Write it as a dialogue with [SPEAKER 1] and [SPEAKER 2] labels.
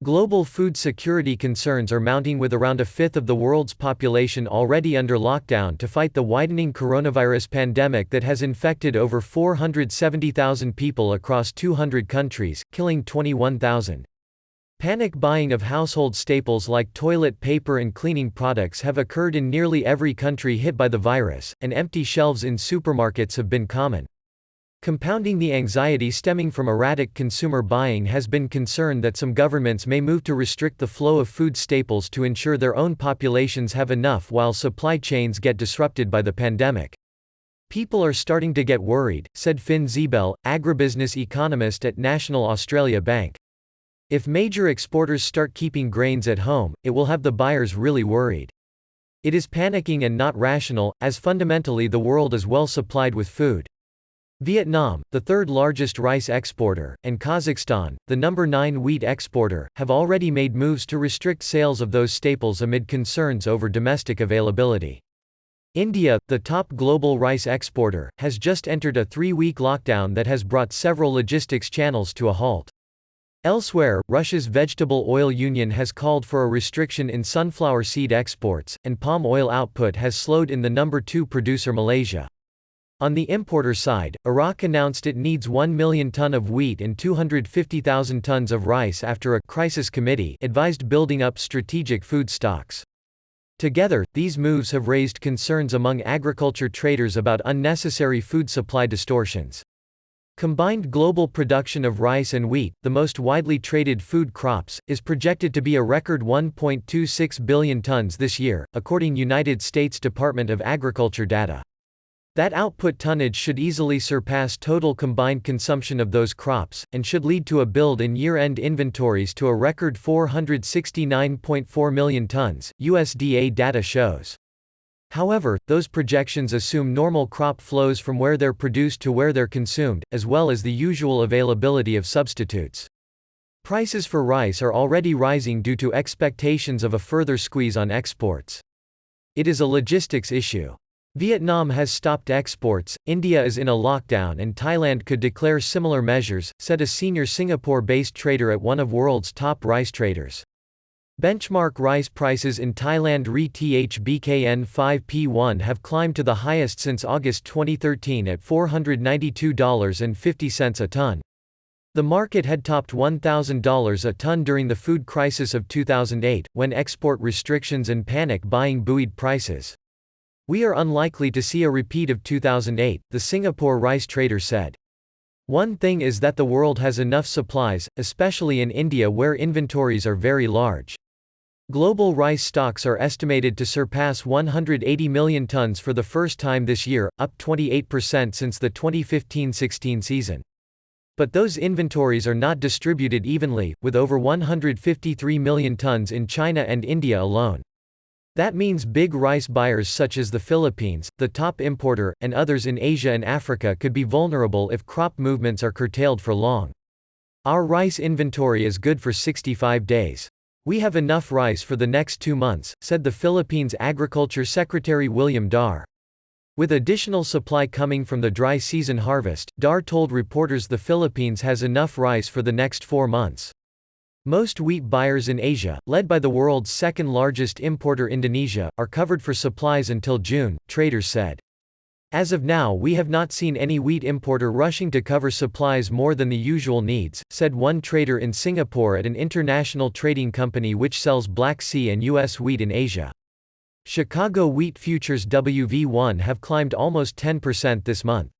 [SPEAKER 1] Global food security concerns are mounting with around a fifth of the world's population already under lockdown to fight the widening coronavirus pandemic that has infected over 470,000 people across 200 countries, killing 21,000. Panic buying of household staples like toilet paper and cleaning products have occurred in nearly every country hit by the virus, and empty shelves in supermarkets have been common. Compounding the anxiety stemming from erratic consumer buying has been concern that some governments may move to restrict the flow of food staples to ensure their own populations have enough while supply chains get disrupted by the pandemic. People are starting to get worried, said Finn Ziebell, agribusiness economist at National Australia Bank. If major exporters start keeping grains at home, it will have the buyers really worried. It is panicking and not rational, as fundamentally the world is well supplied with food. Vietnam, the third largest rice exporter, and Kazakhstan, the number 9 wheat exporter, have already made moves to restrict sales of those staples amid concerns over domestic availability. India, the top global rice exporter, has just entered a 3-week lockdown that has brought several logistics channels to a halt. Elsewhere, Russia's Vegetable Oil Union has called for a restriction in sunflower seed exports, and palm oil output has slowed in the number 2 producer Malaysia. On the importer side, Iraq announced it needs 1 million ton of wheat and 250,000 tons of rice after a crisis committee advised building up strategic food stocks. Together, these moves have raised concerns among agriculture traders about unnecessary food supply distortions. Combined global production of rice and wheat, the most widely traded food crops, is projected to be a record 1.26 billion tons this year, according to United States Department of Agriculture data. That output tonnage should easily surpass total combined consumption of those crops, and should lead to a build in year-end inventories to a record 469.4 million tons, USDA data shows. However, those projections assume normal crop flows from where they're produced to where they're consumed, as well as the usual availability of substitutes. Prices for rice are already rising due to expectations of a further squeeze on exports. It is a logistics issue. Vietnam has stopped exports, India is in a lockdown and Thailand could declare similar measures, said a senior Singapore-based trader at one of world's top rice traders. Benchmark rice prices in Thailand RTHBKN 5P1 have climbed to the highest since August 2013 at $492.50 a ton. The market had topped $1,000 a ton during the food crisis of 2008, when export restrictions and panic buying buoyed prices. We are unlikely to see a repeat of 2008, the Singapore rice trader said. One thing is that the world has enough supplies, especially in India where inventories are very large. Global rice stocks are estimated to surpass 180 million tons for the first time this year, up 28% since the 2015-16 season. But those inventories are not distributed evenly, with over 153 million tons in China and India alone. That means big rice buyers such as the Philippines, the top importer, and others in Asia and Africa could be vulnerable if crop movements are curtailed for long. Our rice inventory is good for 65 days. We have enough rice for the next 2 months, said the Philippines Agriculture Secretary William Dar. With additional supply coming from the dry season harvest, Dar told reporters the Philippines has enough rice for the next 4 months. Most wheat buyers in Asia, led by the world's second-largest importer Indonesia, are covered for supplies until June, traders said. As of now we have not seen any wheat importer rushing to cover supplies more than the usual needs, said one trader in Singapore at an international trading company which sells Black Sea and U.S. wheat in Asia. Chicago wheat futures WV1 have climbed almost 10% this month.